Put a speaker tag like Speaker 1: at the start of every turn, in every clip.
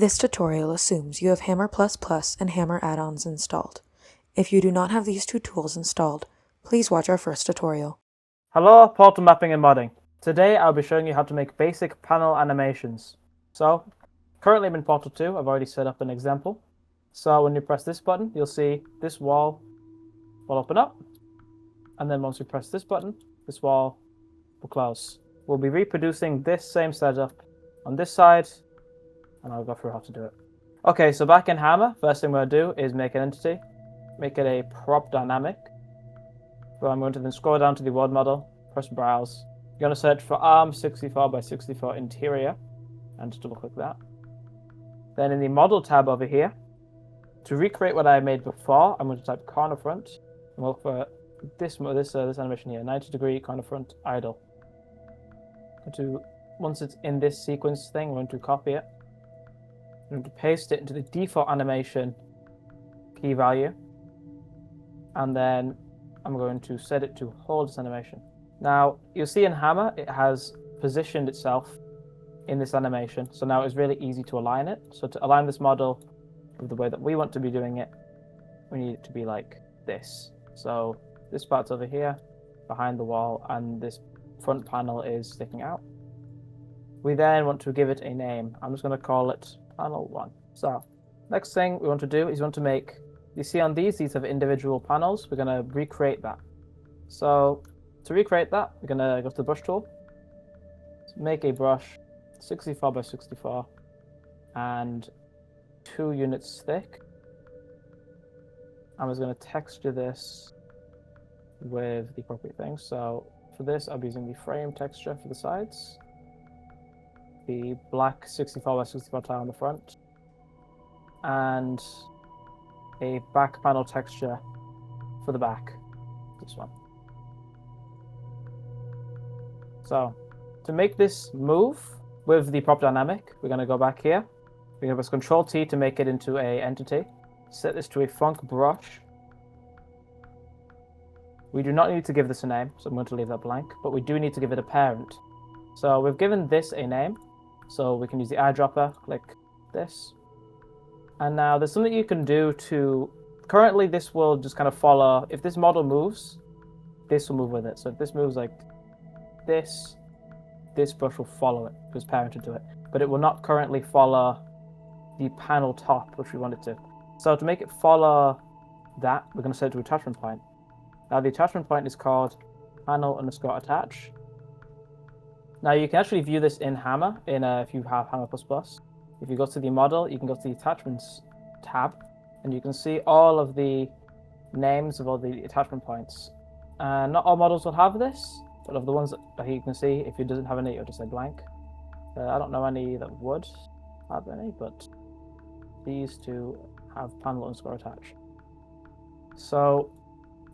Speaker 1: This tutorial assumes you have Hammer++ and HammerAddons installed. If you do not have these two tools installed, please watch our first tutorial.
Speaker 2: Hello, portal mapping and modding. Today I'll be showing you how to make basic panel animations. So, currently I'm in Portal 2, I've already set up an example. So when you press this button, you'll see this wall will open up. And then once we press this button, this wall will close. We'll be reproducing this same setup on this side, and I'll go through how to do it. Okay, so back in Hammer, first thing we're going to do is make an entity, make it a prop dynamic. So I'm going to then scroll down to the world model, press browse. You're going to search for ARM 64x64 interior, and just double click that. Then in the model tab over here, to recreate what I made before, I'm going to type corner front, and we'll look for this animation here, 90-degree corner front idle. Once it's in this sequence thing, we're going to copy it. I'm going to paste it into the default animation key value, and then I'm going to set it to hold this animation. Now, you'll see in Hammer, it has positioned itself in this animation, so now it's really easy to align it. So to align this model with the way that we want to be doing it, we need it to be like this. So this part's over here, behind the wall, and this front panel is sticking out. We then want to give it a name. I'm just going to call it panel 1. So next thing we want to do is we want to make, you see on these have individual panels. We're going to recreate that. So to recreate that, we're going to go to the brush tool, make a brush 64 by 64 and 2 units thick. I'm just going to texture this with the appropriate things. So for this, I'll be using the frame texture for the sides, the black 64 by 64 tile on the front, and a back panel texture for the back, this one. So to make this move with the prop dynamic, we're going to go back here. We're going to press Control-T to make it into a entity. Set this to a Funk brush. We do not need to give this a name, so I'm going to leave that blank, but we do need to give it a parent. So we've given this a name, so we can use the eyedropper, click this. And now there's something you can do to, currently this will just kind of follow, if this model moves, this will move with it. So if this moves like this brush will follow it, because parented to it. But it will not currently follow the panel top, which we want it to. So to make it follow that, we're going to set it to attachment point. Now the attachment point is called panel_attach. Now you can actually view this in Hammer, if you have Hammer++. If you go to the model, you can go to the attachments tab, and you can see all of the names of all the attachment points. Not all models will have this, but of the ones that you can see, if it doesn't have any, it'll just say blank. I don't know any that would have any, but these two have panel_attach. So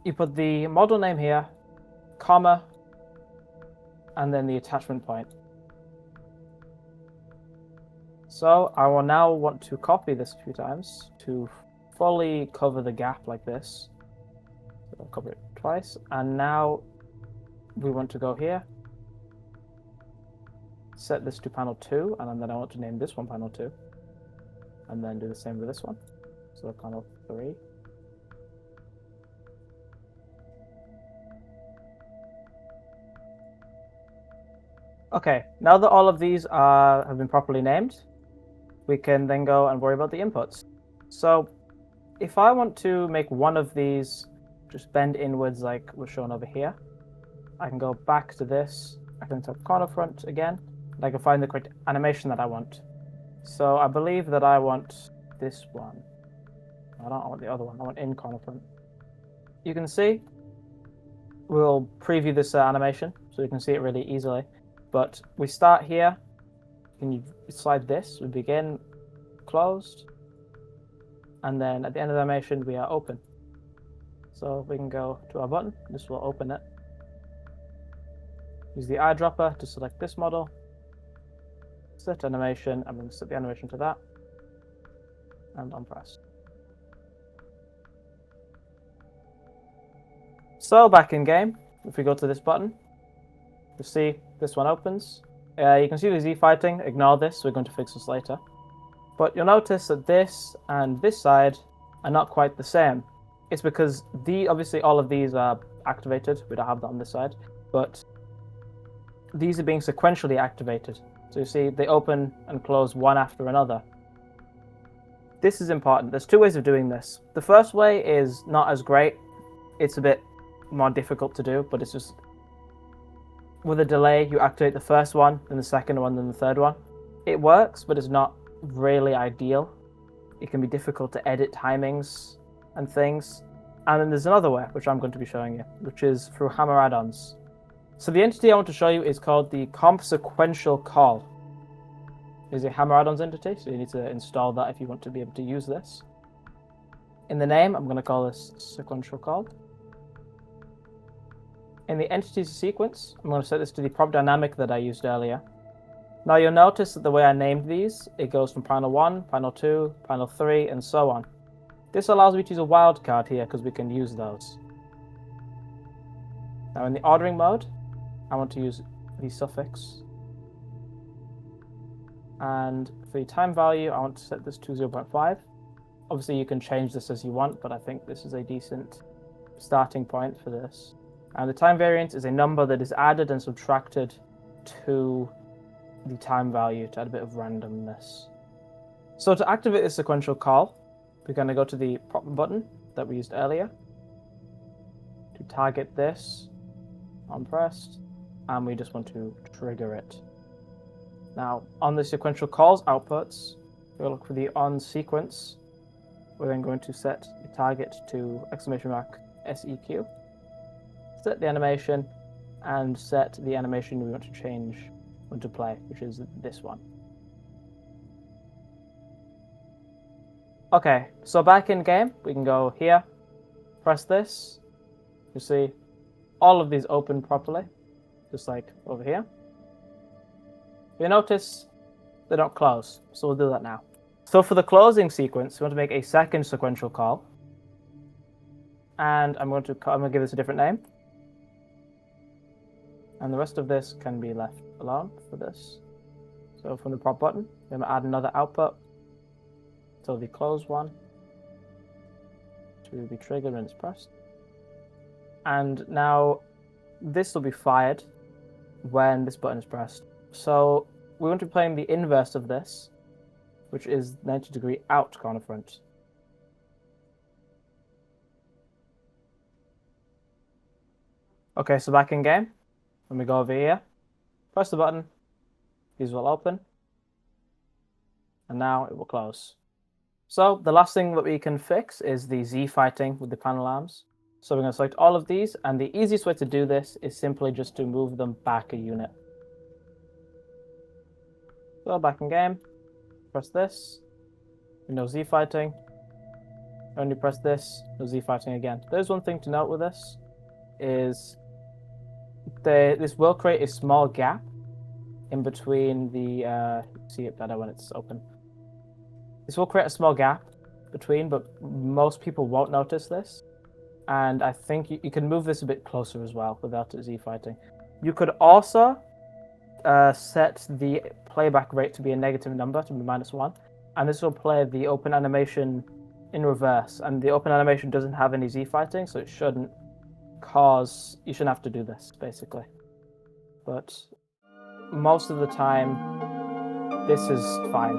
Speaker 2: you put the model name here, comma, and then the attachment point. So I will now want to copy this a few times to fully cover the gap like this. So I'll cover it twice, and now we want to go here, set this to panel 2, and then I want to name this one panel 2, and then do the same with this one. So panel 3. Okay, now that all of these have been properly named, we can then go and worry about the inputs. So if I want to make one of these just bend inwards like was shown over here, I can go back to this, I can type corner front again, and I can find the correct animation that I want. So I believe that I want this one. I don't want the other one, I want in corner front. You can see, we'll preview this animation so you can see it really easily. But we start here, and you slide this, we begin closed, and then at the end of the animation we are open. So we can go to our button, this will open it. Use the eyedropper to select this model, set animation, I'm going to set the animation to that, and unpress. So back in game, if we go to this button, you see this one opens. You can see the Z fighting, ignore this, we're going to fix this later. But you'll notice that this and this side are not quite the same. It's because obviously all of these are activated. We don't have that on this side, but these are being sequentially activated. So you see they open and close one after another. This is important. There's two ways of doing this. The first way is not as great. It's a bit more difficult to do, but it's just with a delay, you activate the first one, then the second one, then the third one. It works, but it's not really ideal. It can be difficult to edit timings and things. And then there's another way, which I'm going to be showing you, which is through HammerAddons. So the entity I want to show you is called the Sequential call. It's a HammerAddons entity, so you need to install that if you want to be able to use this. In the name, I'm going to call this Sequential call. In the entities sequence, I'm going to set this to the prop dynamic that I used earlier. Now you'll notice that the way I named these, it goes from panel 1, panel 2, panel 3, and so on. This allows me to use a wildcard here because we can use those. Now in the ordering mode, I want to use the suffix. And for the time value, I want to set this to 0.5. Obviously you can change this as you want, but I think this is a decent starting point for this. And the time variant is a number that is added and subtracted to the time value to add a bit of randomness. So to activate this sequential call, we're going to go to the prop button that we used earlier to target this on pressed, and we just want to trigger it. Now on the sequential calls outputs, we'll look for the on sequence. We're then going to set the target to !SEQ, set the animation, and set the animation we want to change into play, which is this one. Okay, so back in game, we can go here, press this. You see all of these open properly, just like over here. You notice they don't close, so we'll do that now. So for the closing sequence, we want to make a second sequential call. And I'm going to give this a different name. And the rest of this can be left alone for this. So from the prop button, we're going to add another output. So the close one to be triggered when it's pressed. And now this will be fired when this button is pressed. So we want to be playing the inverse of this, which is 90-degree out corner front. Okay, so back in game, when we go over here, press the button, these will open, and now it will close. So the last thing that we can fix is the Z fighting with the panel arms. So we're going to select all of these, and the easiest way to do this is simply just to move them back a unit. So back in game, press this, no Z fighting. Only press this, no Z fighting again. There's one thing to note with this, is this will create a small gap in between the, see it better when it's open. This will create a small gap between, but most people won't notice this. And I think you can move this a bit closer as well without it Z fighting. You could also set the playback rate to be a negative number, to be -1, and this will play the open animation in reverse. And the open animation doesn't have any Z fighting, so it shouldn't you shouldn't have to do this, basically. But most of the time, this is fine.